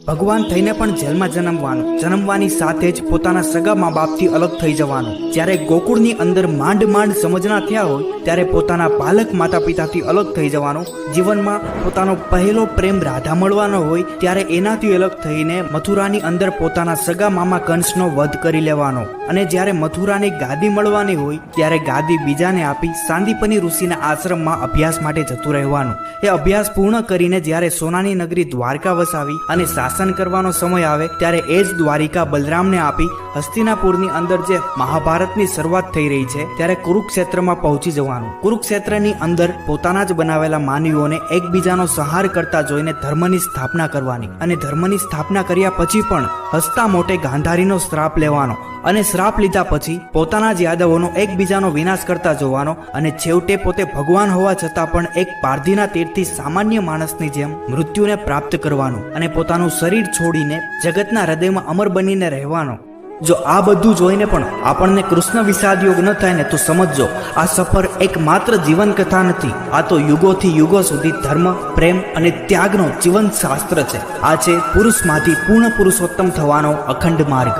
ભગવાન થઈને પણ જેલમાં જન્મવાની સાથે જ પોતાના સગા મા બાપથી અલગ થઈ જવાનું. જ્યારે ગોકુળની અંદર માંડ સમજણા થયા હોય ત્યારે પોતાના પાલક માતા પિતાથી અલગ થઈ જવાનું. જીવનમાં પોતાનો પહેલો પ્રેમ રાધા મળવાનો હોય ત્યારે એનાથી અલગ થઈને મથુરાની અંદર પોતાના સગા મામા કંસનો વધ કરી લેવાનો. અને જ્યારે મથુરાની ગાદી મળવાની હોય ત્યારે ગાદી બીજાને આપી સાંદીપની ઋષિના આશ્રમમાં અભ્યાસ માટે જતું રહેવાનું. એ અભ્યાસ પૂર્ણ કરીને જ્યારે સોનાની નગરી દ્વારકા વસાવી અને શાસન કરવાનો સમય આવે ત્યારે એ જ દ્વારિકા બલરામને આપી હસ્તિનાપુરની અંદર જે મહાભારતની શરૂઆત થઈ રહી છે ત્યારે કુરુક્ષેત્રમાં પહોંચી જવાનું. કુરુક્ષેત્રની અંદર પોતાના જ બનાવેલા માનવીઓને એકબીજાનો સંહાર કરતા જોઈને ધર્મની સ્થાપના કરવાની. અને ધર્મની સ્થાપના કર્યા પછી પણ હસતા મોટે ગાંધારીનો શ્રાપ લેવાનો. અને શ્રાપ લીધા પછી પોતાના જ યાદવોનો એકબીજાનો વિનાશ કરતા જોવાનો. અને છેવટે પોતે ભગવાન હોવા છતાં પણ એક પારધીના તીરથી સામાન્ય માણસની જેમ મૃત્યુને પ્રાપ્ત કરવાનું. અને પોતાનું શરીર છોડીને જગતના હૃદયમાં અમર બનીને રહેવાનો. જો આ બધું જોઈને પણ આપણને કૃષ્ણ વિષાદ યોગ ન થાય ને તો સમજજો આ સફર એક માત્ર જીવન કથા નથી. આ તો યુગોથી યુગો સુધી ધર્મ, પ્રેમ અને ત્યાગનો જીવન શાસ્ત્ર છે. આ છે પુરુષમાંથી પૂર્ણ પુરુષોત્તમ થવાનો અખંડ માર્ગ.